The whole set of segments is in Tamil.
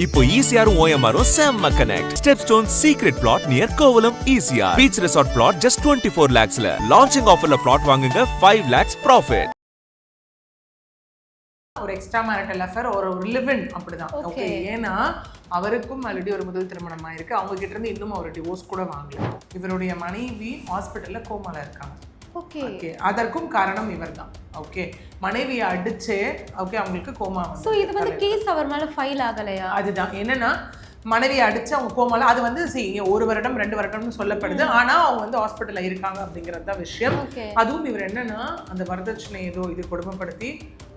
இப்போ ECR OMR செம்ம connect. Stepstone secret plot near Kovalam ECR. Beach resort plot just 24 lakhs ல. Launching offerல plot வாங்குங்க 5 lakhs profit. ஒரு எக்ஸ்ட்ரா மேரிட்டல் அஃபேர் ஒரு லிவ்-இன் அப்படிதான். ஓகே, ஏன்னா அவருக்கும் ஆல்ரெடி ஒரு முதல் திருமணம் ஆயிருக்கு. அவங்க கிட்ட இருந்து இன்னும் அவர் டிவோர்ஸ் கூட வாங்கல. இவருடைய மனைவி ஹாஸ்பிட்டல்ல கோமால இருக்காங்க. ஓகே, அதற்கும் காரணம் இவர்தான். ஓகே, மனைவியை அடிச்சு அவங்களுக்கு கோமா வந்து. சோ இது வந்து கேஸ் அவர் மேல ஃபைல் ஆகலையா? அதுதான் என்னன்னா, மனைவியை அடிச்சு அவங்க கோமால, அது வந்து ஒரு வருடம் 2 வருடம்னு சொல்லப்படுது. ஆனா அவங்க வந்து ஹாஸ்பிட்டல்ல இருக்காங்க அப்படிங்கிறது தான் விஷயம். அதுவும் இவர் என்னன்னா, அந்த வரதட்சணை ஏதோ இது கொடுமைப்படுத்தி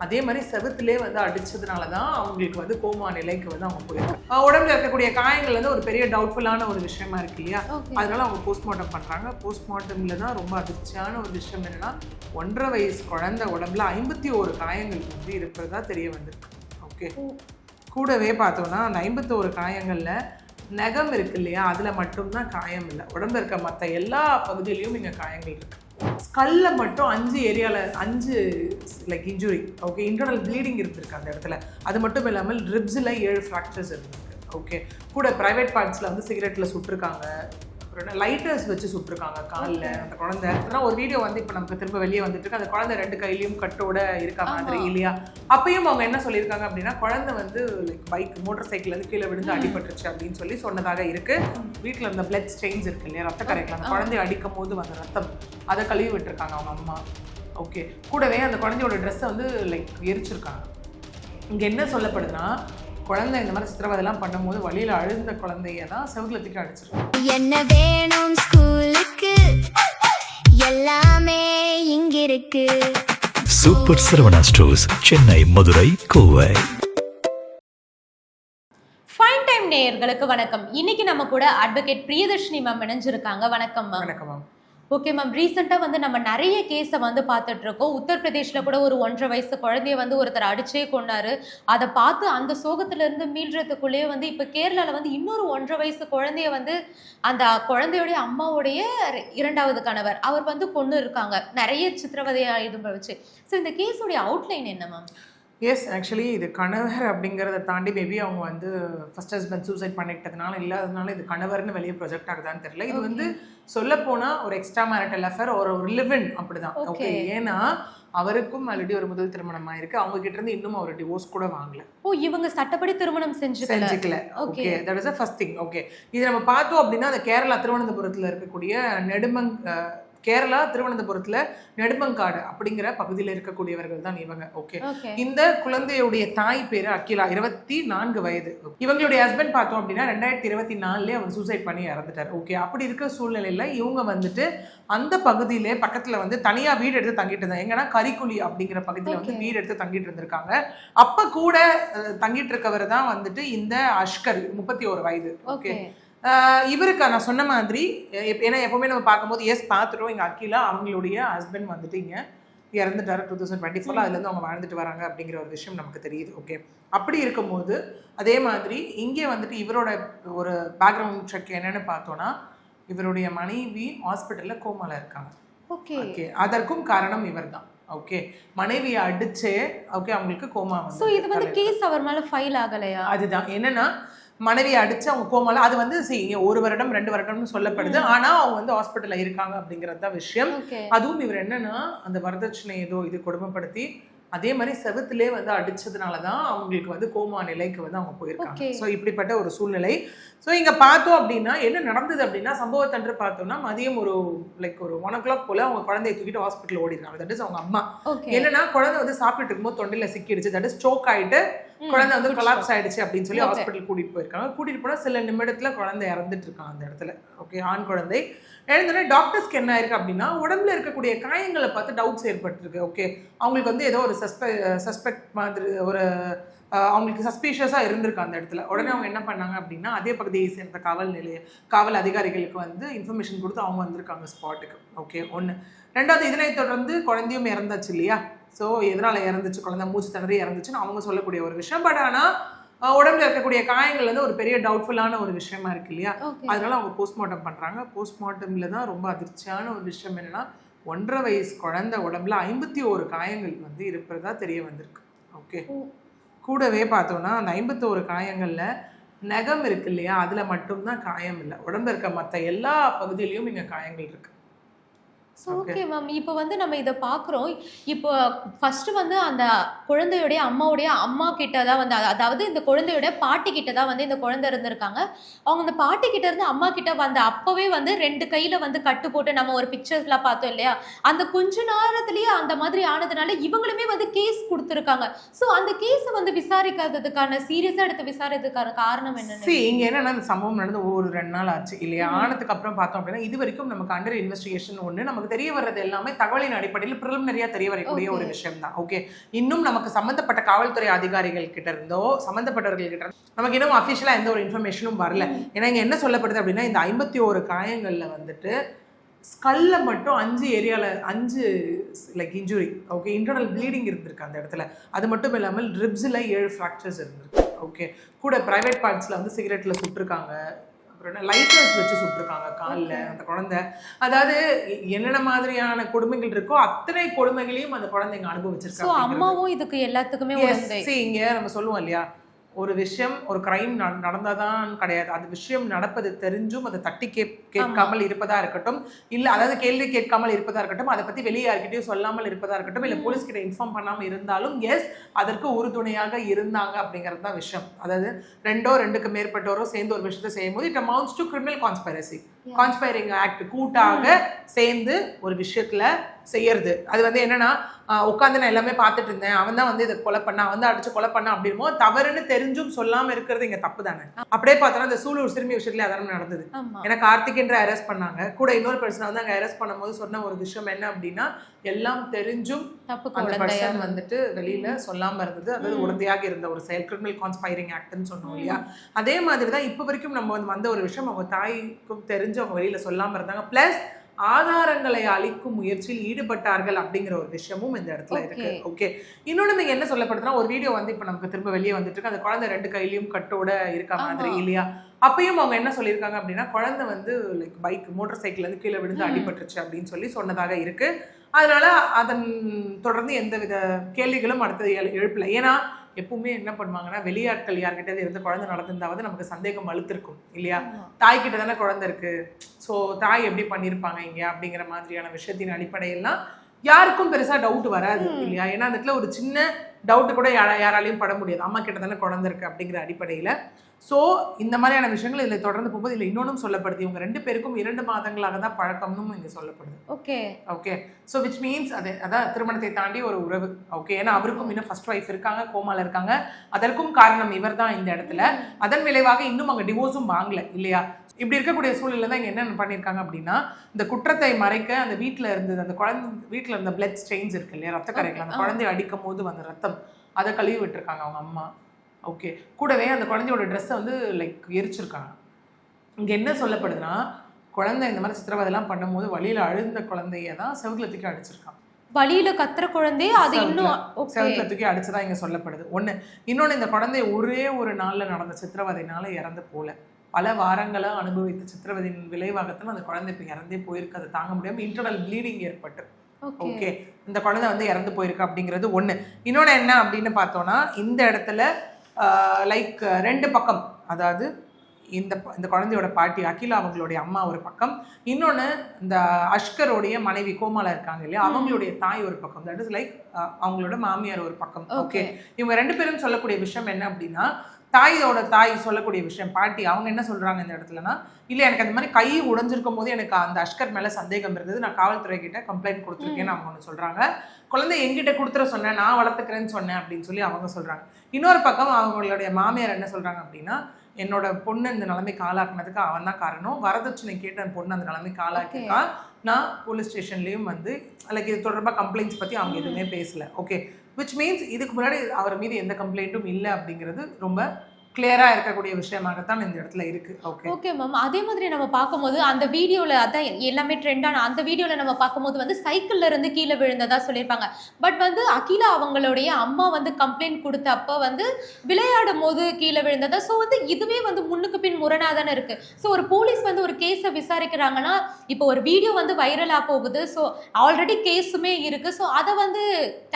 அதே மாதிரி செவத்திலே வந்து அடிச்சதுனாலதான் அவங்களுக்கு வந்து கோமா நிலைக்கு வந்து அவங்க போயிருக்காங்க. உடம்புல இருக்கக்கூடிய காயங்கள் வந்து ஒரு பெரிய டவுட்ஃபுல்லான ஒரு விஷயமா இருக்கு இல்லையா? அதனால அவங்க போஸ்ட்மார்ட்டம் பண்றாங்க. போஸ்ட்மார்ட்டம்ல தான் ரொம்ப அதிர்ச்சியான ஒரு விஷயம் என்னன்னா, 1.5 வயசு குழந்தை உடம்புல 51 காயங்கள் வந்து இருக்கிறதா தெரிய வந்திருக்கு. ஓகே, கூடவே பார்த்தோம்னா அந்த 51 காயங்கள்ல நகம் இருக்கு இல்லையா, அதுல மட்டும்தான் காயம் இல்லை. உடம்புல இருக்க மற்ற எல்லா பகுதியிலையும் இங்க காயங்கள் இருக்கு. ஸ்கல்ல மட்டும் 5 ஏரியால 5 like injury. Okay, internal bleeding இருந்திருக்கு அந்த இடத்துல. அது மட்டும் இல்லாமல் ரிப்ஸ்ல 7 ஃப்ராக்சர்ஸ் இருந்திருக்கு. ஓகே, கூட பிரைவேட் பார்ட்ஸ்ல வந்து சிகரெட்ல சுட்டிருக்காங்க, லைட்டர்ஸ் வச்சு சுட்டிருக்காங்க காலில். அந்த குழந்தை ஒரு வீடியோ வந்து இப்போ நமக்கு திரும்ப வெளியே வந்துட்டு இருக்கு. அந்த குழந்தை 2 கையிலையும் கட்டோட இருக்க மாதிரி இல்லையா? அப்பயும் அவங்க என்ன சொல்லியிருக்காங்க அப்படின்னா, குழந்தை வந்து லைக் மோட்டார் சைக்கிள் வந்து கீழே விழுந்து அடிபட்டுருச்சு அப்படின்னு சொல்லி சொன்னதாக இருக்கு. வீட்டில் இருந்த பிளட் ஸ்டெயின்ஸ் இருக்கு இல்லையா, ரத்த கரைக்கலாம், அந்த குழந்தைய அடிக்கும் போது வந்த ரத்தம் அதை கழுவி விட்டுருக்காங்க அவங்க அம்மா. ஓகே, கூடவே அந்த குழந்தையோட ட்ரெஸ்ஸை வந்து லைக் எரிச்சிருக்காங்க. இங்கே என்ன சொல்லப்படுதுன்னா, குழந்தை இந்த மாதிரி சித்திரவதைலாம் பண்ணும்போது வழியில் அழுந்த குழந்தைய தான் செவுத்துல தூக்கி அடிச்சிருக்காங்க. என்ன வேணும் ஸ்கூலுக்கு எல்லாமே இங்க இருக்கு. Super Saravana stores, Chennai, Madurai, Kovai. Fine time நேயர்களுக்கு வணக்கம். இன்னைக்கு நம்ம கூட அட்வொகேட் பிரியதர்ஷினி மேம் இணைஞ்சிருக்காங்க. வணக்கம் மேம். வணக்கம் மேம். ஓகே மேம், ரீசெண்டாக வந்து நம்ம நிறைய கேஸை வந்து பார்த்துட்டு இருக்கோம். உத்தரப்பிரதேஷில் கூட ஒரு 1.5 வயசு குழந்தைய வந்து ஒருத்தர் அடிச்சே கொண்டாரு. அதை பார்த்து அந்த சோகத்திலேருந்து மீள்றதுக்குள்ளேயே வந்து இப்போ கேரளாவில் வந்து இன்னொரு 1.5 வயசு குழந்தைய வந்து அந்த குழந்தையோடைய அம்மாவுடைய 2வது கணவர் அவர் வந்து கொண்டு இருக்காங்க, நிறைய சித்திரவதையாக இது வச்சு. ஸோ இந்த கேஸோடைய அவுட்லைன் என்ன மேம்? எஸ், ஆக்சுவலி இது கணவர் அப்படிங்கிறத தாண்டி மேபி அவங்க வந்து ஃபர்ஸ்ட் ஹஸ்பண்ட் சூசைட் பண்ணிட்டதுனால இல்லாததுனால இது கணவர்னு வெளியே ப்ரொஜெக்ட் ஆகுதான்னு தெரியல. இது வந்து சொல்ல போனா ஒரு எக்ஸ்ட்ரா மேரிட்டல் அஃபேர் ஒரு லிவ்-இன் அப்படிதான். ஓகே, ஏன்னா அவருக்கும் ஆல்ரெடி ஒரு முதல் திருமணம் ஆயிருக்கு. அவங்க கிட்ட இருந்து இன்னும் அவர் டிவோர்ஸ் கூட வாங்கல. இவங்க சட்டப்படி திருமணம் செஞ்சுக்கல. Okay, that is first thing. Okay, இது நம்ம பார்த்தோம் அப்படின்னா, அந்த கேரளா திருவனந்தபுரத்துல இருக்கக்கூடிய கேரளா திருவனந்தபுரத்துல நெடுமங்காடு அப்படிங்கிற பகுதியில் இருக்கக்கூடியவர்கள் தான் இவங்க. ஓகே, இந்த குழந்தையுடைய தாய் பேரு அகிலா, 24 வயது. இவங்களுடைய ஹஸ்பண்ட் பார்த்தோம் அப்படின்னா 2024 அவர் சூசைட் பண்ணி இறந்துட்டார். ஓகே, அப்படி இருக்கிற சூழ்நிலையில இவங்க வந்துட்டு அந்த பகுதியிலே பக்கத்துல வந்து தனியா வீடு எடுத்து தங்கிட்டு இருந்தாங்க. எங்கன்னா கரிக்குழி அப்படிங்கிற பகுதியில வந்து வீடு எடுத்து தங்கிட்டு இருந்திருக்காங்க. அப்ப கூட தங்கிட்டு இருக்கவர் தான் வந்துட்டு இந்த அஷ்கர், 31 வயது. ஓகே, இவருக்கு நான் சொன்ன மாதிரி, ஏன்னா எப்பவுமே நம்ம பார்க்கும்போது எஸ் பார்த்துட்டோம், எங்கள் அகிலா அவங்களுடைய ஹஸ்பண்ட் வந்துட்டு இங்கே இறந்துட்டாரு 2024. அதுலேருந்து அவங்க வாழ்ந்துட்டு வராங்க அப்படிங்கிற ஒரு விஷயம் நமக்கு தெரியுது. ஓகே, அப்படி இருக்கும்போது அதே மாதிரி இங்கே வந்துட்டு இவரோட ஒரு பேக்ரவுண்ட் செக் என்னன்னு பார்த்தோன்னா, இவருடைய மனைவி ஹாஸ்பிட்டலில் கோமால இருக்காங்க. ஓகே, அதற்கும் காரணம் இவர் தான். ஓகே, மனைவியை அடிச்சு அவங்களுக்கு கோமா வந்து. ஸோ இது வந்து கேஸ் அவர் மேலே ஃபைல் ஆகலையா? அதுதான் என்னன்னா, மனைவியை அடிச்சு அவங்க கோமால, அது வந்து 1 வருடம் 2 வருடம்னு சொல்லப்படுது. ஆனா அவங்க வந்து ஹாஸ்பிட்டல்ல இருக்காங்க அப்படிங்கிறது தான் விஷயம். அதுவும் இவர் என்னன்னா, அந்த வரதட்சணை ஏதோ இது கொடுமைப்படுத்தி அதே மாதிரி செவத்திலே வந்து அடிச்சதுனாலதான் அவங்களுக்கு வந்து கோமா நிலைக்கு வந்து அவங்க போயிருக்காங்க. ஸோ இப்படிப்பட்ட ஒரு சூழ்நிலை. ஸோ இங்க பார்த்தோம் அப்படின்னா என்ன நடந்தது அப்படின்னா, சம்பவத்தன்று பார்த்தோம்னா மதியம் ஒரு 1 o'clock போல அவங்க குழந்தைய தூக்கிட்டு ஹாஸ்பிட்டல் ஓடிடுறாங்க. தட் இஸ் அவங்க அம்மா. என்னன்னா, குழந்தை வந்து சாப்பிட்டு இருக்கும்போது தொண்டையில சிக்கிடுச்சு, தட் இஸ் ஸ்ட்ரோக் ஆயிட்டு குழந்தை வந்து கொலாப்ஸ் ஆயிடுச்சு அப்படின்னு சொல்லி ஹாஸ்பிட்டல் கூட்டிட்டு போயிருக்காங்க. கூட்டிட்டு போனா சில நிமிடத்துல குழந்தை இறந்துட்டு இருக்காங்க அந்த இடத்துல. ஓகே, ஆண் குழந்தை. எழுந்தோடனே டாக்டர்ஸ்க்கு என்ன ஆயிருக்கு அப்படின்னா, உடம்புல இருக்கக்கூடிய காயங்களை பார்த்து டவுட்ஸ் ஏற்பட்டுருக்கு. ஓகே, அவங்களுக்கு வந்து ஏதோ ஒரு சஸ்பெக்ட் மாதிரி ஒரு அவங்களுக்கு சஸ்பீஷியஸாக இருந்திருக்கு அந்த இடத்துல. உடனே அவங்க என்ன பண்ணாங்க அப்படின்னா, அதே பகுதியை சேர்ந்த காவல் அதிகாரிகளுக்கு வந்து இன்ஃபர்மேஷன் கொடுத்து அவங்க வந்திருக்காங்க ஸ்பாட்டுக்கு. ஓகே, 1. 2வது, இதனை தொடர்ந்து குழந்தையும் இறந்தாச்சு இல்லையா? ஸோ எதனால் இறந்துச்சு, குழந்தை மூச்சு திணறி இறந்துச்சுன்னு அவங்க சொல்லக்கூடிய ஒரு விஷயம். பட் ஆனால் உடம்புல இருக்கக்கூடிய காயங்கள் வந்து ஒரு பெரிய டவுட்ஃபுல்லான ஒரு விஷயமா இருக்கு இல்லையா? அதனால அவங்க போஸ்ட்மார்ட்டம் பண்றாங்க. போஸ்ட்மார்ட்டம்ல தான் ரொம்ப அதிர்ச்சியான ஒரு விஷயம் என்னன்னா, 1.5 வயசு குழந்தை உடம்புல 51 காயங்கள் வந்து இருப்பதா தெரிய வந்திருக்கு. ஓகே, கூடவே பார்த்தோம்னா அந்த 51 காயங்கள்ல நகம் இருக்கு இல்லையா, அதுல மட்டும்தான் காயம் இல்லை. உடம்புல இருக்க மற்ற எல்லா பகுதியிலையும் இங்க காயங்கள் இருக்கு. Okay ma'am. இப்போ வந்து நம்ம இதை பார்க்குறோம். இப்போ ஃபர்ஸ்ட் வந்து அந்த குழந்தையுடைய அம்மா கிட்ட தான் வந்து அதாவது இந்த குழந்தையோட பாட்டி கிட்ட தான் வந்து இந்த குழந்தை இருந்திருக்காங்க. அவங்க அந்த பாட்டி கிட்ட இருந்து அம்மா கிட்ட வந்த அப்பவே வந்து 2 கையில வந்து கட்டு போட்டு நம்ம ஒரு பிக்சர்ஸ்லாம் பார்த்தோம் இல்லையா, அந்த கொஞ்ச நேரத்திலேயே அந்த மாதிரி ஆனதுனால இவங்களுமே வந்து கேஸ் கொடுத்துருக்காங்க. ஸோ அந்த கேஸை வந்து விசாரிக்காததுக்கான சீரியஸா எடுத்து விசாரிக்கிறதுக்கான காரணம் என்னன்னு இங்க என்னன்னா இந்த சம்பவம் நடந்து ஒரு 2 நாள் ஆச்சு இல்லையா. ஆனதுக்கு அப்புறம் பார்த்தோம் அப்படின்னா இது வரைக்கும் நமக்கு அண்டர் இன்வெஸ்டிகேஷன் ஒன்று நமக்கு தெரிய வர்றது எல்லாமே தகவலின் அடிப்படையில் பிரிலிமினரியா தெரிய வரக்கூடிய ஒரு விஷயம் தான். ஓகே, இன்னும் நமக்கு சம்பந்தப்பட்ட காவல்துறை அதிகாரிகள் கிட்ட இருந்தோ சம்பந்தப்பட்டவர்கள் கிட்ட நமக்கு இன்னும் அஃபிஷியலா எந்த ஒரு இன்ஃபர்மேஷனும் வரல. ஏன்னா இங்க என்ன சொல்லப்படுது அப்படின்னா இந்த 51 காயங்கள்ல வந்துட்டு ஸ்கல்ல மட்டும் 5 ஏரியால 5 like injury. Okay, internal bleeding இருந்திருக்கு அந்த இடத்துல. அது மட்டும் இல்லாமல் ரிப்ஸ்ல 7 ஃப்ராக்சர்ஸ் இருந்திருக்கு. ஓகே, கூட பிரைவேட் பார்ட்ஸ்ல வந்து சிகரெட்ல சுட்டிருக்காங்க, லைட்டர்ஸ் வச்சு சுட்டிருக்காங்க காலில் அந்த குழந்தை. அதாவது என்னென்ன மாதிரியான கொடுமைகள் இருக்கோ அத்தனை கொடுமைகளையும் அந்த குழந்தைங்க அனுபவிச்சிருக்காங்க. அம்மாவும் இதுக்கு எல்லாத்துக்குமே இங்க நம்ம சொல்லுவோம் இல்லையா, ஒரு விஷயம் ஒரு கிரைம் நடந்ததான் கிடையாது, அது விஷயம் நடப்பது தெரிஞ்சும் அதை தட்டி கேட்காமல் இருப்பதா இருக்கட்டும், இல்ல அதாவது கேள்வி கேட்காமல் இருப்பதா இருக்கட்டும், அதை பத்தி வெளியே யார்கிட்டயும் சொல்லாமல் இருப்பதா இருக்கட்டும், இல்ல போலீஸ் கிட்ட இன்ஃபார்ம் பண்ணாமல் இருந்தாலும் எஸ் அதற்கு உறுதுணையாக இருந்தாங்க அப்படிங்கிறது தான் விஷயம். அதாவது 2க்கு மேற்பட்டோரோ சேர்ந்து ஒரு விஷயத்தை செய்யும் போது it amounts to criminal conspiracy, கான்ஸ்பைரிங் act, கூட்டாக சேர்ந்து ஒரு விஷயத்துல செய்யறது. அது வந்து என்னன்னா உட்காந்து நான் எல்லாமே பார்த்துட்டு இருந்தேன், அவன் தான் வந்து இதை கொலை பண்ணா, அவன் தான் அடிச்சு கொலை பண்ணா அப்படிமோ தவறுன்னு தெரிஞ்சும் சொல்லாம இருக்கிறது இங்க தப்பு தானே. அப்படியே பார்த்தோம்னா இந்த சூலூர் சிறுமி விஷயத்துல அதான நடந்தது. ஏன்னா கார்த்திக் என்ற அரெஸ்ட் பண்ணாங்க, கூட இன்னொரு பர்சனை வந்து அங்க அரெஸ்ட் பண்ணும்போது சொன்ன ஒரு விஷயம் என்ன அப்படின்னா எல்லாம் தெரிஞ்சும் அந்த பர்சன் வந்துட்டு வெளியில சொல்லாம இருந்தது, அதாவது உடந்தையாக இருந்த ஒரு செயல், கிரிமினல் கான்ஸ்பைரிங் ஆக்ட்னு சொன்னோம் இல்லையா. அதே மாதிரிதான் இப்ப வரைக்கும் நம்ம வந்த ஒரு விஷயம் அவங்க தாய்க்கும் தெரிஞ்சு அவங்க வெளியில சொல்லாம இருந்தாங்க, பிளஸ் ஆதாரங்களை அளிக்கும் முயற்சியில் ஈடுபட்டார்கள் அப்படிங்கிற ஒரு விஷயமும் இந்த இடத்துல இருக்கு. ஓகே, இன்னொன்னு நீங்க என்ன சொல்லப்படுதுன்னா ஒரு வீடியோ வந்து இப்ப நமக்கு திரும்ப வெளியே வந்துட்டு இருக்கு, அந்த குழந்தை 2 கையிலயும் கட்டோட இருக்க மாதிரி இல்லையா. அப்பயும் அவங்க என்ன சொல்லியிருக்காங்க அப்படின்னா குழந்தை வந்து லைக் பைக் மோட்டார் சைக்கிள் இருந்து கீழே விழுந்து அடிபட்டுருச்சு அப்படின்னு சொல்லி சொன்னதாக இருக்கு. அதனால அதன் தொடர்ந்து எந்தவித கேள்விகளும் அடுத்தது எழுப்பல. ஏன்னா எப்பவுமே என்ன பண்ணுவாங்கன்னா வெளியாட்கள் யார்கிட்ட இருந்து குழந்தை நடந்திருந்தாவது நமக்கு சந்தேகம் அழுத்திருக்கும் இல்லையா, தாய்கிட்ட தானே குழந்தை இருக்கு, ஸோ தாய் எப்படி பண்ணியிருப்பாங்க இங்க அப்படிங்கிற மாதிரியான விஷயத்தின் அடிப்படையெல்லாம் யாருக்கும் பெருசா டவுட் வராது இல்லையா. ஏன்னா அந்த இடத்துல ஒரு சின்ன டவுட் கூட யாராலையும் பட முடியாது, அம்மா கிட்ட தானே குழந்தை இருக்கு அப்படிங்கிற அடிப்படையில. ஸோ இந்த மாதிரியான விஷயங்கள் இதில் தொடர்ந்து போகும்போது இதில் இன்னொன்றும் சொல்லப்படுது, இவங்க 2 பேருக்கும் 2 மாதங்களாக தான் பழக்கம்னு இங்கே சொல்லப்படுது. Okay okay, so which means அதான் திருமணத்தை தாண்டி ஒரு உறவு. ஓகே, ஏன்னா அவருக்கும் இன்னும் ஃபர்ஸ்ட் ஒய்ஃப் இருக்காங்க, கோமால இருக்காங்க, அதற்கும் காரணம் இவர் தான் இந்த இடத்துல. அதன் விளைவாக இன்னும் அங்கே டிவோர்ஸும் வாங்கல இல்லையா. இப்படி இருக்கக்கூடிய சூழ்நிலை தான் இங்கே என்ன பண்ணியிருக்காங்க அப்படின்னா இந்த குற்றத்தை மறைக்க அந்த வீட்டில் இருந்தது அந்த குழந்தை வீட்டில் இருந்த பிளட் ஸ்டெயின்ஸ் இருக்கு இல்லையா, ரத்த கரைகள், அந்த குழந்தைய அடிக்கும் போது வந்த ரத்தம் அதை கழுவி விட்டுருக்காங்க அவங்க அம்மா. ஓகே, கூடவே அந்த குழந்தையோட ட்ரெஸ்ஸை வந்து லைக் எரிச்சிருக்காங்க. இங்கே என்ன சொல்லப்படுதுன்னா குழந்தை இந்த மாதிரி சித்திரவதைலாம் பண்ணும்போது வழியில் அழுந்த குழந்தைய தான் செவுத்துல தூக்கி அடிச்சிருக்காங்க. வழியில கத்துற குழந்தைய அது இன்னும் செவுத்துல தூக்கி அடிச்சதா இங்க சொல்லப்படுது. ஒண்ணு. இன்னொன்னு, இந்த குழந்தை ஒரே ஒரு நாள்ல நடந்த சித்திரவதைனால இறந்து போல, பல வாரங்களா அனுபவித்த சித்திரவதையின் விளைவாகத்தான் அந்த குழந்தை இப்ப இறந்தே போயிருக்கு. அதை தாங்க முடியாம இன்டர்னல் ப்ளீடிங் ஏற்பட்டு ஓகே இந்த குழந்தை வந்து இறந்து போயிருக்கு அப்படிங்கிறது ஒண்ணு. இன்னொன்னு என்ன அப்படின்னு பார்த்தோம்னா இந்த இடத்துல லைக் 2 பக்கம், அதாவது இந்த குழந்தையோட பாட்டி அகிலா அவங்களுடைய அம்மா ஒரு பக்கம், இன்னொன்று இந்த அஷ்கருடைய மனைவி கோமாலா இருக்காங்க இல்லையா அவங்களுடைய தாய் ஒரு பக்கம், தட் இஸ் லைக் அவங்களோட மாமியார் ஒரு பக்கம். ஓகே, இவங்க 2 பேரும் சொல்லக்கூடிய விஷயம் என்ன அப்படின்னா தாயோட தாய் சொல்லக்கூடிய விஷயம், பாட்டி அவங்க என்ன சொல்றாங்க இந்த இடத்துலனா, இல்லை எனக்கு அந்த மாதிரி கை உடைஞ்சிருக்கும் போது எனக்கு அந்த அஷ்கர் மேல சந்தேகம் இருந்தது, நான் காவல்துறை கிட்ட கம்ப்ளைண்ட் கொடுத்துருக்கேன்னு அவங்க ஒன்று சொல்றாங்க. குழந்தை எங்கிட்ட கொடுத்துட சொன்னேன், நான் வளர்த்துக்கிறேன்னு சொன்னேன் அப்படின்னு சொல்லி அவங்க சொல்றாங்க. இன்னொரு பக்கம் அவங்களுடைய மாமியார் என்ன சொல்றாங்க அப்படின்னா, என்னோட பொண்ணு இந்த நிலைமைக்கு ஆளாக்குனதுக்கு அவன் தான் காரணம், வரதட்சணை கேட்ட என் பொண்ணு அந்த நிலைமைக்கு ஆளாக்கிருக்கா, நான் போலீஸ் ஸ்டேஷன்லயும் வந்து லைக் இது தொடர்பாக கம்ப்ளைண்ட்ஸ் பத்தி அவங்க எதுவுமே பேசல. ஓகே, விச் மீன்ஸ் இதுக்கு முன்னாடி அவர் மீது எந்த கம்ப்ளைண்ட்டும் இல்லை அப்படிங்கிறது ரொம்ப கிளியரா இருக்கக்கூடிய விஷயமாகத்தான் இந்த இடத்துல இருக்கு. Okay ma'am. அதே மாதிரி நம்ம பார்க்கும்போது அந்த வீடியோல அதான் எல்லாமே ட்ரெண்டான அந்த வீடியோல நம்ம பார்க்கும்போது வந்து சைக்கிள்ல இருந்து கீழே விழுந்ததா சொல்லியிருப்பாங்க. பட் வந்து அகிலா அவங்களுடைய அம்மா வந்து கம்ப்ளைண்ட் கொடுத்தப்ப வந்து விளையாடும் போது கீழே விழுந்ததா. ஸோ வந்து இதுவே வந்து முன்னுக்கு பின் முரணா தானே இருக்கு. ஸோ ஒரு போலீஸ் வந்து ஒரு கேஸை விசாரிக்கிறாங்கன்னா இப்போ ஒரு வீடியோ வந்து வைரலா போகுது. ஸோ ஆல்ரெடி கேஸுமே இருக்கு. ஸோ அதை வந்து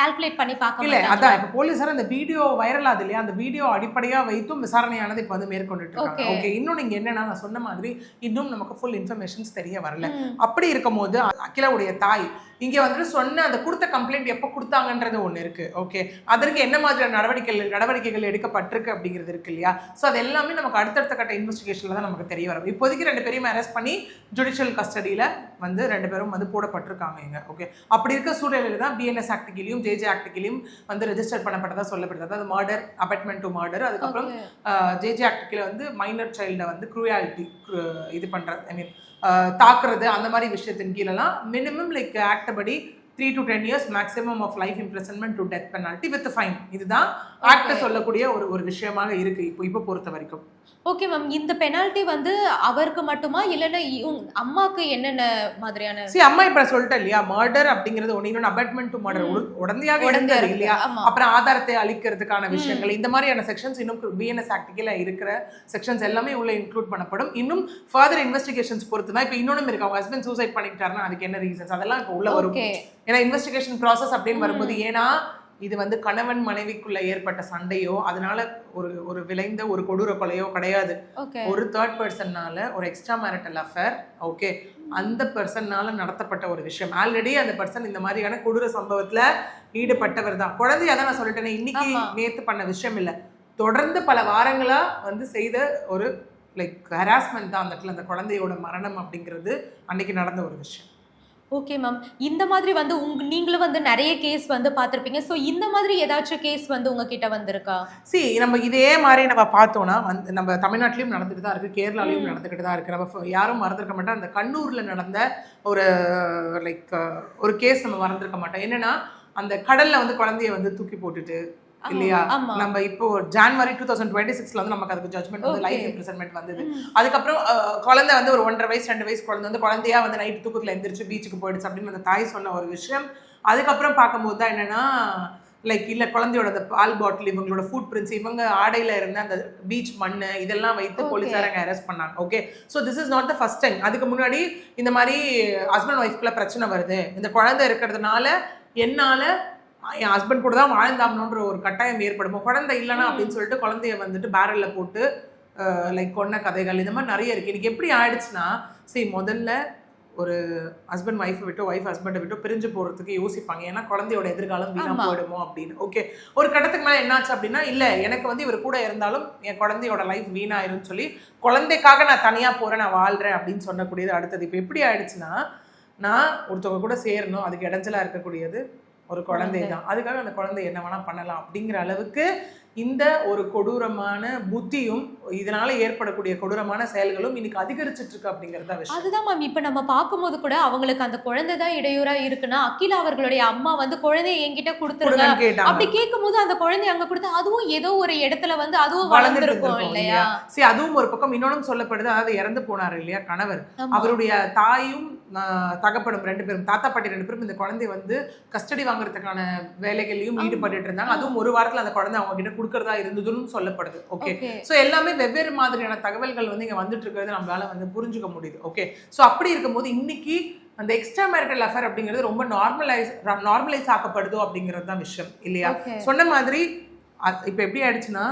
கால்குலேட் பண்ணி பார்க்க இல்ல அதான் இப்போ போலீஸார் அந்த வீடியோ வைரல் ஆகுது இல்லையா, அந்த வீடியோ அடிப்படையா வைத்தும் விசாரணையானது இப்போ வந்து மேற்கொண்டுட்டு இருக்காங்க. ஓகே, இன்னும் நீங்க என்னன்னா நான் சொன்ன மாதிரி இன்னும் நமக்கு ஃபுல் இன்ஃபர்மேஷன்ஸ் தெரிய வரல. அப்படி இருக்கும் போது அகிலாவுடைய தாய் இங்க வந்து சொன்ன அந்த கொடுத்த கம்ப்ளைண்ட் எப்போ கொடுத்தாங்கன்றது ஒண்ணு இருக்கு. ஓகே, அதற்கு என்ன மாதிரியான நடவடிக்கைகள் எடுக்கப்பட்டிருக்கு அப்படிங்கிறது இருக்கு இல்லையா. ஸோ அது எல்லாமே நமக்கு அடுத்தடுத்த கட்ட இன்வெஸ்டிகேஷன்ல தான் நமக்கு தெரிய வரும். இப்போதைக்கு 2 பேரையும் அரெஸ்ட் பண்ணி ஜுடிஷியல் கஸ்டடியில வந்து 2 பேரும் வந்து போடப்பட்டிருக்காங்க இங்க. ஓகே, அப்படி இருக்க சூழ்நிலையில தான் BNS ஆக்ட் கீழயும் JJ ஆக்ட் கீழயும் வந்து ரெஜிஸ்டர் பண்ணப்பட்டதா சொல்லப்படுது. அதாவது மர்டர், அபெட்மெண்ட் டு மர்டர், அதுக்கப்புறம் JJ ஆக்ட் கீழ வந்து மைனர் சைல்டை வந்து க்ரூயாலிட்டி இது பண்றது, ஐ மீன் தாக்குறது, அந்த மாதிரி விஷயத்தின் கீழெல்லாம் மினிமம் லைக் ஆக்ட் படி 3 to 10 years maximum of life imprisonment to death penalty with fine. இதுதான் ஆக்ட் சொல்லக்கூடிய ஒரு விஷயமாக இருக்கு இப்போ பொறுத்த வரைக்கும். Okay ma'am. இந்த பெனால்ட்டி வந்து அவருக்கு மட்டுமா இல்லைன்னா அம்மாக்கு என்னென்ன மாதிரியான? அம்மா இப்ப சொல்லிட்டேன் இல்லையா, மர்டர் அப்படிங்கிறது ஒண்ணு, இன்னொன்று அபெட்மெண்ட் டு மர்டர் உடந்தையாக இருந்தது இல்லையா, அப்புறம் ஆதாரத்தை அளிக்கிறதுக்கான விஷயங்கள், இந்த மாதிரியான செக்ஷன்ஸ் இன்னும் BNS ஆக்ட் கீழ இருக்கிற செக்ஷன்ஸ் எல்லாமே உள்ள இன்க்ளூட் பண்ணப்படும். இன்னும் ஃபர்தர் இன்வெஸ்டிகேஷன்ஸ் பொறுத்து தான் இப்போ இன்னொன்னு இருக்கு. அவங்க ஹஸ்பண்ட் சூசைட் பண்ணிக்கிட்டாருன்னா அதுக்கு என்ன ரீசன்ஸ் அதெல்லாம் இப்போ உள்ள வரும். ஏன்னா இன்வெஸ்டிகேஷன் ப்ராசஸ் அப்படின்னு வரும்போது, ஏன்னா இது வந்து கணவன் மனைவிக்குள்ள ஏற்பட்ட சண்டையோ அதனால ஒரு விளைந்த ஒரு கொடூர கொலையோ கிடையாது. ஒரு தேர்ட் பர்சன்னால ஒரு எக்ஸ்ட்ரா மேரிட்டல் அஃபேர், ஓகே, அந்த பர்சன்னால நடத்தப்பட்ட ஒரு விஷயம். ஆல்ரெடி அந்த பர்சன் இந்த மாதிரியான கொடூர சம்பவத்துல ஈடுபட்டவர் தான். குழந்தையா தான் நான் சொல்லிட்டேன், இன்னைக்கு நேத்து பண்ண விஷயம் இல்லை, தொடர்ந்து பல வாரங்களா வந்து செய்த ஒரு லைக் ஹராஸ்மெண்ட் தான் அந்த இடத்துல. அந்த குழந்தையோட மரணம் அப்படிங்கிறது அன்னைக்கு நடந்த ஒரு விஷயம். Okay ma'am. இந்த மாதிரி வந்து நீங்களும் வந்து நிறைய கேஸ் வந்து பார்த்துருப்பீங்க. ஸோ இந்த மாதிரி ஏதாச்சும் கேஸ் வந்து உங்ககிட்ட வந்திருக்கா? நம்ம இதே மாதிரி நம்ம பார்த்தோம்னா வந்து நம்ம தமிழ்நாட்டிலையும் நடந்துட்டு தான் இருக்கு, கேரளாலையும் நடந்துக்கிட்டு தான் இருக்கு. நம்ம யாரும் மறந்துருக்க மாட்டோம், அந்த கண்ணூர்ல நடந்த ஒரு லைக் ஒரு கேஸ் நம்ம மறந்துருக்க மாட்டோம். என்னன்னா அந்த கடல்ல வந்து குழந்தைய வந்து தூக்கி போட்டுட்டு இல்லையா, நம்ம இப்போ ஜனவரி 2026 வந்து நமக்கு அதுக்கு ஜட்மெண்ட் வந்து லைஃப் இம்ப்ரிசன்மெண்ட் வந்தது. அதுக்கப்புறம் குழந்தை வந்து ஒரு 1.5 வயசு 2 வயசு குழந்தை வந்து குழந்தையா வந்து நைட் தூக்கத்துல எந்திரிச்சு பீச்சுக்கு போயிடுச்சு அப்படின்னு அந்த தாய் சொன்ன ஒரு விஷயம். அதுக்கப்புறம் பார்க்கும்போது தான் என்னன்னா லைக் இல்ல குழந்தையோட அந்த பால் பாட்டில், இவங்களோட ஃபுட் பிரிண்ட்ஸ், இவங்க ஆடையில இருந்த அந்த பீச் மண்ணு இதெல்லாம் வைத்து போலீஸாரங்க அரெஸ்ட் பண்ணாங்க. Okay, so this is not the first time. அதுக்கு முன்னாடி இந்த மாதிரி ஹஸ்பண்ட் ஒய்ஃப்குள்ள பிரச்சனை வருது, இந்த குழந்தை இருக்கிறதுனால என்னால என் ஹஸ்பண்ட் கூட தான் வாழ்ந்தாமணுன்ற ஒரு கட்டாயம் ஏற்படும், குழந்தை இல்லைனா அப்படின்னு சொல்லிட்டு குழந்தைய வந்துட்டு பேரல்ல போட்டு லைக் கொன்ன கதைகள் இந்த மாதிரி நிறைய இருக்கு. இன்னைக்கு எப்படி ஆயிடுச்சுன்னா, முதல்ல ஒரு ஹஸ்பண்ட் ஒய்ஃபை விட்டு ஒய்ஃப் ஹஸ்பண்டை விட்டு பிரிஞ்சு போகிறதுக்கு யோசிப்பாங்க, ஏன்னா குழந்தையோட எதிர்காலம் வீணாக போயிடுமோ அப்படின்னு. ஓகே, ஒரு கட்டத்துக்கு மேலே என்னாச்சு அப்படின்னா, இல்லை எனக்கு வந்து இவர் கூட இருந்தாலும் என் குழந்தையோட லைஃப் வீணாயிருன்னு சொல்லி குழந்தைக்காக நான் தனியாக போகிறேன், நான் வாழ்கிறேன் அப்படின்னு சொல்லக்கூடியது அடுத்தது. இப்போ எப்படி ஆயிடுச்சுன்னா, நான் ஒருத்தவங்க கூட சேரணும், அதுக்கு இடைஞ்சலாக இருக்கக்கூடியது ஒரு குழந்தை தான், அதுக்காக அந்த குழந்தை என்ன வேணா பண்ணலாம் அப்படிங்கிற அளவுக்கு இந்த ஒரு கொடூரமான புத்தியும் இதனால ஏற்படக்கூடிய கொடூரமான செயல்களும் இன்னைக்கு அதிகரிச்சிட்டு இருக்கு அப்படிங்கறத விஷயம். அதுதான் மேம். இப்ப நம்ம பார்க்கும்போது கூட அவங்களுக்கு அந்த குழந்தை தான் இடையூறா இருக்குன்னா, அகிலா அவர்களுடைய அம்மா வந்து குழந்தைய என்கிட்ட கொடுத்துருங்க அப்படி கேட்கும் போது அந்த குழந்தை அங்க கொடுத்து அதுவும் ஏதோ ஒரு இடத்துல வந்து அதுவும் வளர்ந்துருக்கும் இல்லையா. அதுவும் ஒரு பக்கம். இன்னொன்னு சொல்லப்படுது, அதாவது இறந்து போனாரு இல்லையா கணவர், அவருடைய தாயும் தகப்படும் 2 பேரும், தாத்தா பாட்டி 2 பேரும் இந்த குழந்தை வந்து கஸ்டடி வாங்குறதுக்கான வேலைகளையும் ஈடுபட்டு இருந்தாங்க. அதுவும் ஒரு வாரத்துல அந்த குழந்தை அவங்க கிட்ட கொடுக்கறதா இருந்ததுன்னு சொல்லப்படுது. ஓகே, சோ எல்லாமே வெவ்வேறு மாதிரியான தகவல்கள் வந்து இங்க வந்துட்டு இருக்கிறது நம்மளால வந்து புரிஞ்சுக்க முடியுது. ஓகே, சோ அப்படி இருக்கும்போது இன்னைக்கு அந்த எக்ஸ்ட்ரா மேரிட்டல் அஃபேர் அப்படிங்கிறது ரொம்ப நார்மலைஸ் ஆக்கப்படுதோ அப்படிங்கிறது தான் விஷயம் இல்லையா. சொன்ன மாதிரி இப்போ எப்படி ஆயிடுச்சுன்னா,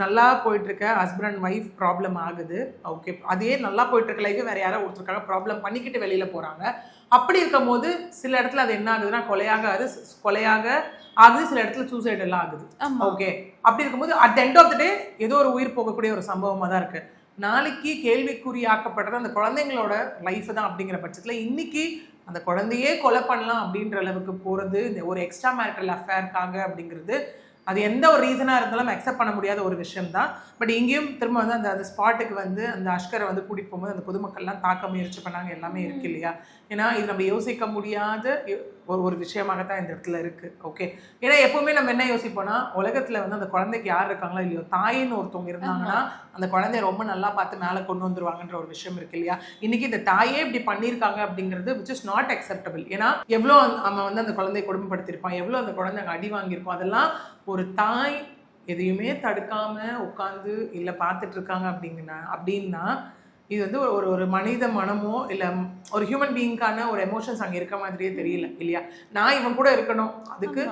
நல்லா போயிட்டு இருக்க ஹஸ்பண்ட் அண்ட் ஒய்ஃப் ப்ராப்ளம் ஆகுது. ஓகே, அதே நல்லா போயிட்டு இருக்க லைஃப் வேற யாரோ ஒருத்தருக்காக ப்ராப்ளம் பண்ணிக்கிட்டு வெளியில போறாங்க. அப்படி இருக்கும் போது சில இடத்துல அது என்ன ஆகுதுன்னா கொலையாக ஆகுது, சில இடத்துல சூசைட் எல்லாம் ஆகுது. ஓகே, அப்படி இருக்கும்போது அட் எண்ட் ஆஃப் த டே ஏதோ ஒரு உயிர் போகக்கூடிய ஒரு சம்பவமா தான் இருக்கு. நாளைக்கு கேள்விக்குறியாக்கப்படுறது அந்த குழந்தைங்களோட லைஃப் தான். அப்படிங்கிற பட்சத்துல இன்னைக்கு அந்த குழந்தையே கொலை பண்ணலாம் அப்படின்ற அளவுக்கு போறது இந்த ஒரு எக்ஸ்ட்ரா மேரிட்டல் அஃபேருக்காக அப்படிங்கிறது அது எந்த ஒரு ரீசனாக இருந்தாலும் அக்செப்ட் பண்ண முடியாத ஒரு விஷயம் தான். பட் இங்கேயும் திரும்ப வந்து அந்த ஸ்பாட்டுக்கு வந்து அந்த அஷ்கரை வந்து கூட்டிகிட்டு போகும்போது அந்த பொதுமக்கள்லாம் தாக்க முயற்சி பண்ணாங்க, எல்லாமே இருக்கு இல்லையா. ஏன்னா இது நம்ம யோசிக்க முடியாத ஒரு விஷயமாகத்தான் இந்த இடத்துல இருக்குது. ஓகே, ஏன்னா எப்பவுமே நம்ம என்ன யோசிப்போம்னா, உலகத்தில் வந்து அந்த குழந்தைக்கு யார் இருக்காங்களோ இல்லையோ, தாயின்னு ஒருத்தவங்க இருந்தாங்கன்னா அந்த குழந்தைய ரொம்ப நல்லா பார்த்து மேலே கொண்டு வந்துருவாங்கன்ற ஒரு விஷயம் இருக்கு இல்லையா. இன்னைக்கு இந்த தாயே இப்படி பண்ணியிருக்காங்க அப்படிங்கிறது விச் இஸ் நாட் அக்செப்டபிள். ஏன்னா எவ்வளோ அவன் வந்து அந்த குழந்தையை கொடுமைப்படுத்திருப்பான், எவ்வளோ அந்த குழந்தை அடி வாங்கியிருப்பான். அதெல்லாம் ஒரு தாய் எதையுமே தடுக்காம உட்காந்து இல்லை பார்த்துட்டு இருக்காங்க அப்படின்னா இது வந்து ஒரு மனித மனமோ இல்லை ஒரு ஹியூமன் பீயிங்கான ஒரு எமோஷன்ஸ் அங்கே இருக்க மாதிரியே தெரியல இல்லையா. நான் இவன் கூட இருக்கணும், அதுக்கு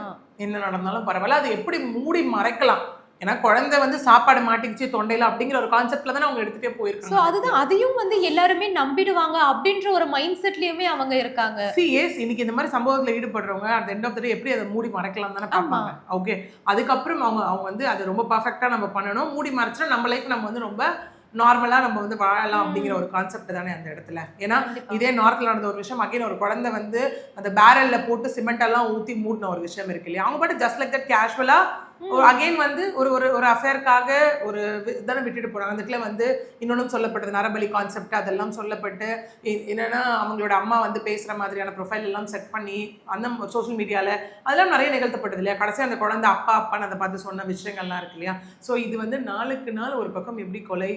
என்ன நடந்தாலும் பரவாயில்ல, அது எப்படி மூடி மறைக்கலாம். ஏன்னா குழந்தை வந்து சாப்பாடு மாட்டிக்கிச்சு தொண்டையில அப்படிங்கிற ஒரு கான்செப்ட்ல தான் அவங்க எடுத்துட்டே போயிருக்காங்க. அதுதான் அதையும் வந்து எல்லாருமே நம்பிடுவாங்க அப்படின்ற ஒரு மைண்ட் செட்லயுமே அவங்க இருக்காங்க. எஸ், இன்னைக்கு இந்த மாதிரி சம்பவத்துல ஈடுபடுறவங்க அந்த எண்ட் ஆஃப் த டே எப்படி அதை மூடி மறைக்கலாம் தானே பார்ப்பாங்க. ஓகே, அதுக்கப்புறம் அவங்க வந்து அதை ரொம்ப பர்ஃபெக்டா நம்ம பண்ணணும். மூடி மறைச்சா நம்ம லைஃப் நம்ம வந்து ரொம்ப நார்மலா நம்ம வந்து வாழலாம் அப்படிங்கிற ஒரு கான்செப்ட் தானே அந்த இடத்துல. ஏன்னா இதே நார்த்தில் நடந்த ஒரு விஷயம், அகைன் ஒரு குழந்தை வந்து அந்த பேரல்ல போட்டு சிமெண்ட் எல்லாம் ஊத்தி மூடின ஒரு விஷயம் இருக்கு இல்லையா. அவங்க பாட்டு ஜஸ்ட் லைக் தட் கேஷுவலா அகைன் வந்து ஒரு அஃபேருக்காக ஒரு தானே விட்டுட்டு போறாங்க. அந்த இடத்துல வந்து இன்னொன்னும் சொல்லப்பட்டது நரபலி கான்செப்ட், அதெல்லாம் சொல்லப்பட்டு என்னன்னா அவங்களோட அம்மா வந்து பேசுற மாதிரியான ப்ரொஃபைல் எல்லாம் செட் பண்ணி அந்த சோஷியல் மீடியால அதெல்லாம் நிறைய நிகழ்த்தப்பட்டது இல்லையா. கடைசி அந்த குழந்தை அப்பான்னு அதை பார்த்து சொன்ன விஷயங்கள்லாம் இருக்கு இல்லையா. ஸோ இது வந்து நாளுக்கு நாள் ஒரு பக்கம் எப்படி கொலை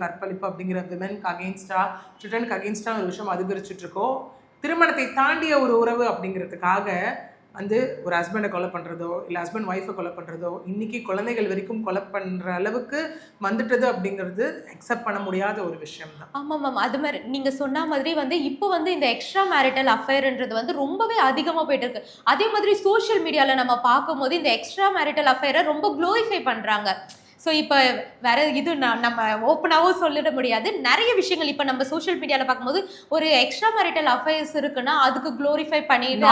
கற்பழிப்பு அப்படிங்கிற விமென்க்கு அகெயின்ஸ்டா சில்ட்ரனுக்கு அகெயின்ஸ்டா ஒரு விஷயம் அதிகரிச்சுட்டு இருக்கோம். திருமணத்தை தாண்டிய ஒரு உறவு அப்படிங்கிறதுக்காக வந்து ஒரு ஹஸ்பண்டை கொலை பண்ணுறதோ இல்லை ஹஸ்பண்ட் ஒய்ஃபை கொலை பண்ணுறதோ இன்னைக்கு குழந்தைகள் வரைக்கும் கொலை பண்ணுற அளவுக்கு வந்துட்டது அப்படிங்கிறது அக்செப்ட் பண்ண முடியாத ஒரு விஷயம் தான். ஆமாம் மேம், அது மாதிரி நீங்கள் சொன்ன மாதிரி வந்து இப்போ வந்து இந்த எக்ஸ்ட்ரா மேரிட்டல் அஃபேர்ன்றது வந்து ரொம்பவே அதிகமாக போயிட்டு இருக்கு. அதே மாதிரி சோஷியல் மீடியாவில் நம்ம பார்க்கும்போது இந்த எக்ஸ்ட்ரா மேரிட்டல் அஃபேரை ரொம்ப க்ளோரிஃபை பண்ணுறாங்க. ஸோ இப்போ வேற இது நம்ம ஓப்பனாகவும் சொல்லிட முடியாது. நிறைய விஷயங்கள் இப்போ நம்ம சோஷியல் மீடியாவில் பார்க்கும்போது ஒரு எக்ஸ்ட்ரா மேரிட்டல் அஃபேர்ஸ் இருக்குன்னா அதுக்கு க்ளோரிஃபை பண்ணிட்டு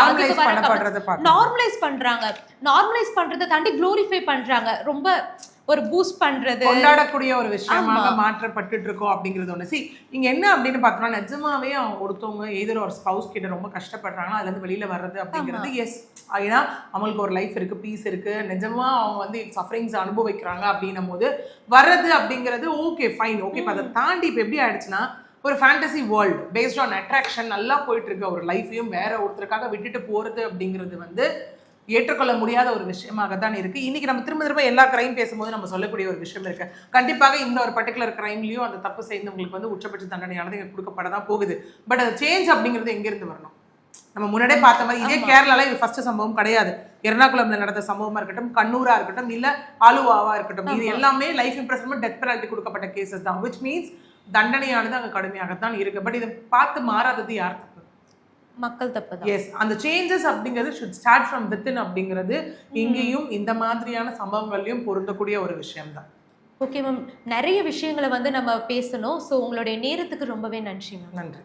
நார்மலைஸ் பண்றாங்க. நார்மலைஸ் பண்றதை தாண்டி க்ளோரிஃபை பண்றாங்க, ரொம்ப ஒரு பூஸ்ட் பண்றது, கொண்டாடக்கூடிய ஒரு விஷயமாக மாற்றப்பட்டு இருக்கோம் அப்படிங்கிறது ஒன்று. இங்க என்ன அப்படின்னு பார்த்தோம்னா, நிஜமாவே அவங்க ஒருத்தவங்க எதிர ஒரு ஸ்பவுஸ் கிட்ட ரொம்ப கஷ்டப்படுறாங்க, அதுல இருந்து வெளியில வர்றது அப்படிங்கிறது எஸ். ஏன்னா அவங்களுக்கு ஒரு லைஃப் இருக்கு, பீஸ் இருக்கு, நிஜமா அவங்க வந்து சஃபரிங்ஸ் அனுபவிக்கிறாங்க அப்படின்னும் போது வர்றது அப்படிங்கிறது ஓகே ஃபைன். ஓகே, இப்போ அதை தாண்டி இப்போ எப்படி ஆயிடுச்சுன்னா ஒரு fantasy world based on attraction நல்லா போயிட்டு இருக்க ஒரு லைஃபையும் வேற ஒருத்தருக்காக விட்டுட்டு போறது அப்படிங்கிறது வந்து ஏற்றுக்கொள்ள முடியாத ஒரு விஷயமாக தான் இருக்கு. இன்னைக்கு நம்ம திரும்ப எல்லா கிரைம் பேசும்போது நம்ம சொல்லக்கூடிய ஒரு விஷயம் இருக்கு. கண்டிப்பாக இந்த ஒரு பர்டிகுலர் கிரைம்லயும் அந்த தப்பு செய்தவங்களுக்கு வந்து உச்சபட்ச தண்டனையானது கொடுக்கப்பட தான் போகுது. பட் அது சேஞ்ச் அப்படிங்கிறது எங்கிருந்து வரணும்? நம்ம முன்னாடியே பார்த்த மாதிரி இதே கேரளால இது ஃபர்ஸ்ட் சம்பவம் கிடையாது. எர்ணாகுளம்ல நடந்த சம்பவமா இருக்கட்டும், கண்ணூரா இருக்கட்டும், இல்ல ஆலுவாவா இருக்கட்டும், இது எல்லாமே லைஃப் இம்ப்ரெஸ்மெண்ட் டெத் பெனால்டி கொடுக்கப்பட்ட கேசஸ் தான். விச் மீன்ஸ் தண்டனையானது அங்கே கடுமையாகத்தான் இருக்கு. பட் இதை பார்த்து மாறாதது யார் தப்பு? மக்கள் தப்பு தான். எஸ், அந்த சேஞ்சஸ் அப்படிங்கிறது should start from within அப்படிங்கிறது இங்கேயும் இந்த மாதிரியான சம்பவங்களையும் பொருந்தக்கூடிய ஒரு விஷயம் தான். ஓகே மேம், நிறைய விஷயங்களை வந்து நம்ம பேசணும். ஸோ உங்களுடைய நேரத்துக்கு ரொம்பவே நன்றி மேம். நன்றி.